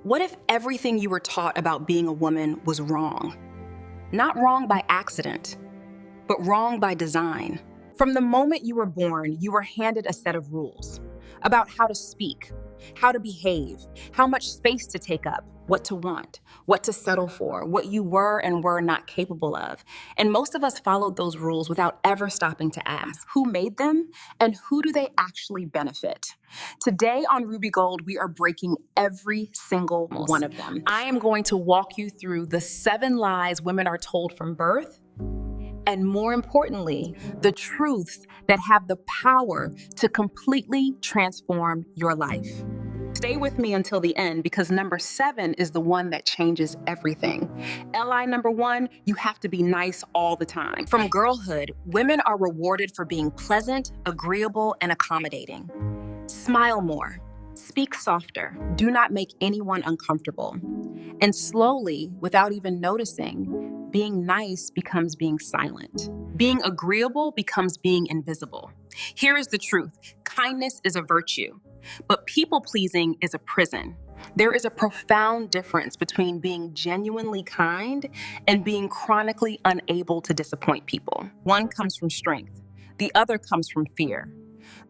What if everything you were taught about being a woman was wrong? Not wrong by accident, but wrong by design. From the moment you were born, you were handed a set of rules about how to speak, how to behave, how much space to take up, what to want, what to settle for, what you were and were not capable of. And most of us followed those rules without ever stopping to ask, who made them and who do they actually benefit? Today on Ruby Gold, we are breaking every single one of them. I am going to walk you through the 7 lies women are told from birth, and more importantly, the truths that have the power to completely transform your life. Stay with me until the end because number 7 is the one that changes everything. LI number 1, you have to be nice all the time. From girlhood, women are rewarded for being pleasant, agreeable, and accommodating. Smile more, speak softer, do not make anyone uncomfortable. And slowly, without even noticing, being nice becomes being silent. Being agreeable becomes being invisible. Here is the truth. Kindness is a virtue, but people-pleasing is a prison. There is a profound difference between being genuinely kind and being chronically unable to disappoint people. One comes from strength. The other comes from fear.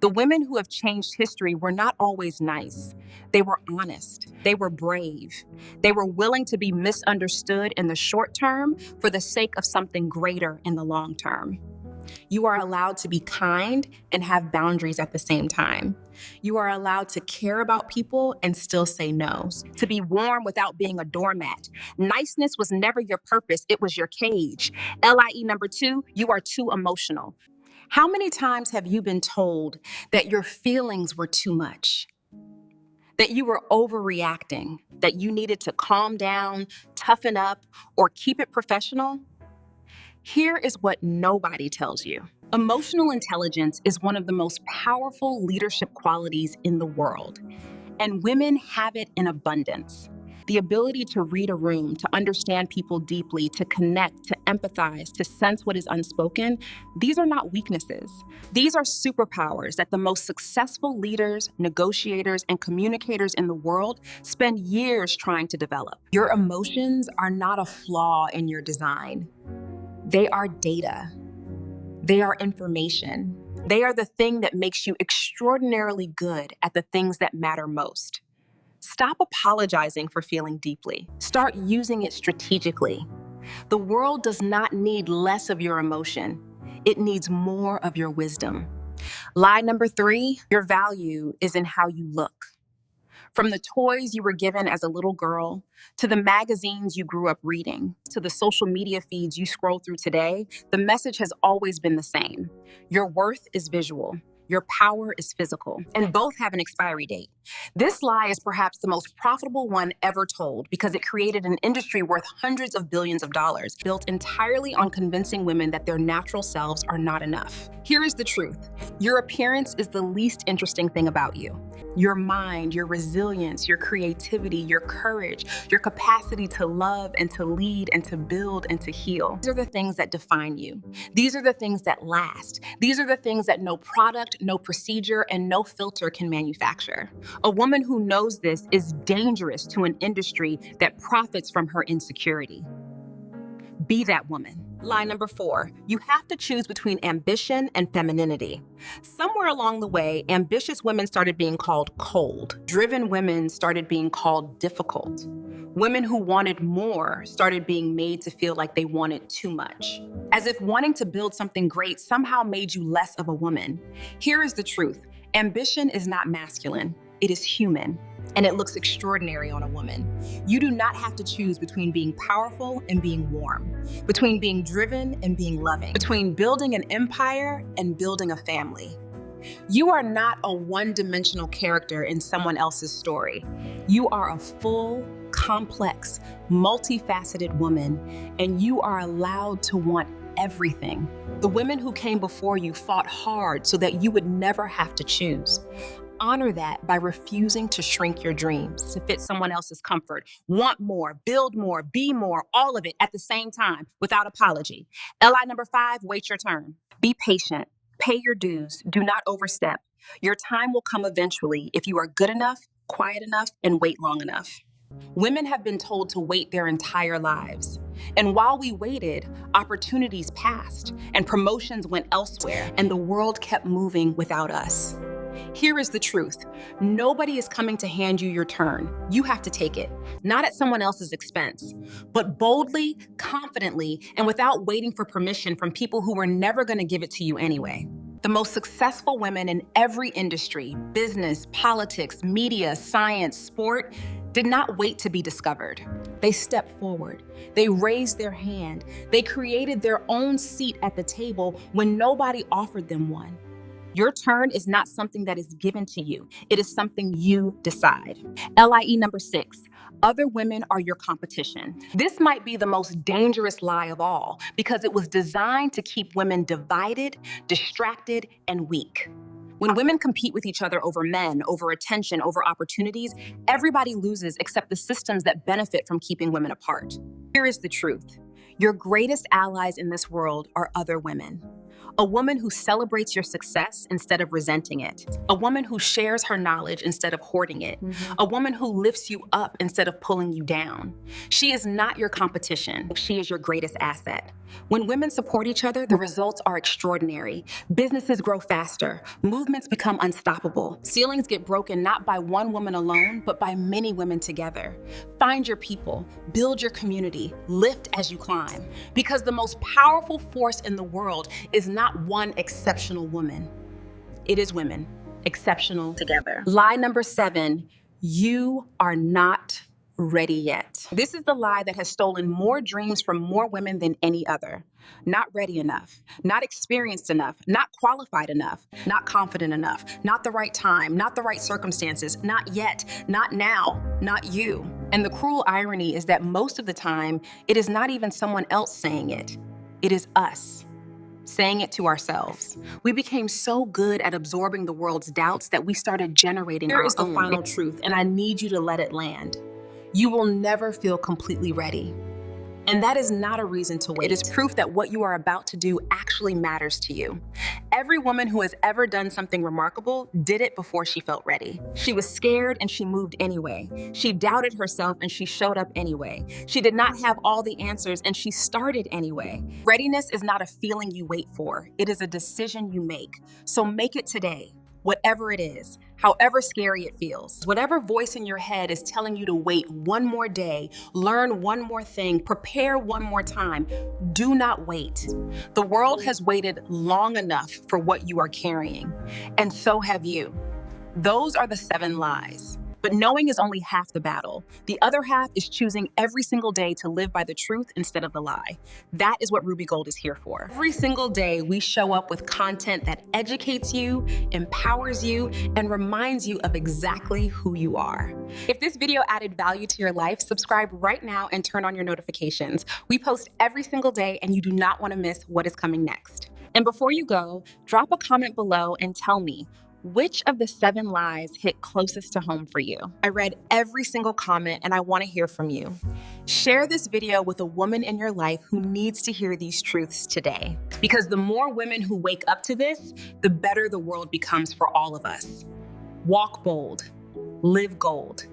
The women who have changed history were not always nice. They were honest. They were brave. They were willing to be misunderstood in the short term for the sake of something greater in the long term. You are allowed to be kind and have boundaries at the same time. You are allowed to care about people and still say no. To be warm without being a doormat. Niceness was never your purpose, it was your cage. LIE number 2, you are too emotional. How many times have you been told that your feelings were too much? That you were overreacting, that you needed to calm down, toughen up, or keep it professional? Here is what nobody tells you. Emotional intelligence is one of the most powerful leadership qualities in the world, and women have it in abundance. The ability to read a room, to understand people deeply, to connect, to empathize, to sense what is unspoken, these are not weaknesses. These are superpowers that the most successful leaders, negotiators, and communicators in the world spend years trying to develop. Your emotions are not a flaw in your design. They are data. They are information. They are the thing that makes you extraordinarily good at the things that matter most. Stop apologizing for feeling deeply. Start using it strategically. The world does not need less of your emotion. It needs more of your wisdom. Lie number 3, your value is in how you look. From the toys you were given as a little girl, to the magazines you grew up reading, to the social media feeds you scroll through today, the message has always been the same. Your worth is visual. Your power is physical, and both have an expiry date. This lie is perhaps the most profitable one ever told because it created an industry worth hundreds of billions of dollars, built entirely on convincing women that their natural selves are not enough. Here is the truth. Your appearance is the least interesting thing about you. Your mind, your resilience, your creativity, your courage, your capacity to love and to lead and to build and to heal. These are the things that define you. These are the things that last. These are the things that no product, no procedure, and no filter can manufacture. A woman who knows this is dangerous to an industry that profits from her insecurity. Be that woman. Lie number 4, you have to choose between ambition and femininity. Somewhere along the way, ambitious women started being called cold. Driven women started being called difficult. Women who wanted more started being made to feel like they wanted too much. As if wanting to build something great somehow made you less of a woman. Here is the truth. Ambition is not masculine. It is human, and it looks extraordinary on a woman. You do not have to choose between being powerful and being warm, between being driven and being loving, between building an empire and building a family. You are not a one-dimensional character in someone else's story. You are a full, complex, multifaceted woman, and you are allowed to want everything. The women who came before you fought hard so that you would never have to choose. Honor that by refusing to shrink your dreams to fit someone else's comfort. Want more, build more, be more, all of it at the same time without apology. LI number 5, wait your turn. Be patient. Pay your dues. Do not overstep. Your time will come eventually if you are good enough, quiet enough, and wait long enough. Women have been told to wait their entire lives. And while we waited, opportunities passed and promotions went elsewhere, and the world kept moving without us. Here is the truth. Nobody is coming to hand you your turn. You have to take it, not at someone else's expense, but boldly, confidently, and without waiting for permission from people who were never going to give it to you anyway. The most successful women in every industry, business, politics, media, science, sport, did not wait to be discovered. They stepped forward. They raised their hand. They created their own seat at the table when nobody offered them one. Your turn is not something that is given to you. It is something you decide. LIE number 6, other women are your competition. This might be the most dangerous lie of all because it was designed to keep women divided, distracted, and weak. When women compete with each other over men, over attention, over opportunities, everybody loses except the systems that benefit from keeping women apart. Here is the truth. Your greatest allies in this world are other women. A woman who celebrates your success instead of resenting it. A woman who shares her knowledge instead of hoarding it. A woman who lifts you up instead of pulling you down. She is not your competition. She is your greatest asset. When women support each other, the results are extraordinary. Businesses grow faster. Movements become unstoppable. Ceilings get broken not by one woman alone, but by many women together. Find your people. Build your community. Lift as you climb. Because the most powerful force in the world is not one exceptional woman. It is women, exceptional together. Lie number 7, you are not ready yet. This is the lie that has stolen more dreams from more women than any other. Not ready enough, not experienced enough, not qualified enough, not confident enough, not the right time, not the right circumstances, not yet, not now, not you. And the cruel irony is that most of the time, it is not even someone else saying it. It is us. Saying it to ourselves. We became so good at absorbing the world's doubts that we started generating our own. Here is the final truth, and I need you to let it land. You will never feel completely ready. And that is not a reason to wait. It is proof that what you are about to do actually matters to you. Every woman who has ever done something remarkable did it before she felt ready. She was scared and she moved anyway. She doubted herself and she showed up anyway. She did not have all the answers and she started anyway. Readiness is not a feeling you wait for. It is a decision you make. So make it today. Whatever it is, however scary it feels, whatever voice in your head is telling you to wait one more day, learn one more thing, prepare one more time, do not wait. The world has waited long enough for what you are carrying, and so have you. Those are the 7 lies. But knowing is only half the battle. The other half is choosing every single day to live by the truth instead of the lie. That is what Ruby Gold is here for. Every single day, we show up with content that educates you, empowers you, and reminds you of exactly who you are. If this video added value to your life, subscribe right now and turn on your notifications. We post every single day, and you do not want to miss what is coming next. And before you go, drop a comment below and tell me, which of the 7 lies hit closest to home for you? I read every single comment and I want to hear from you. Share this video with a woman in your life who needs to hear these truths today. Because the more women who wake up to this, the better the world becomes for all of us. Walk bold, live gold.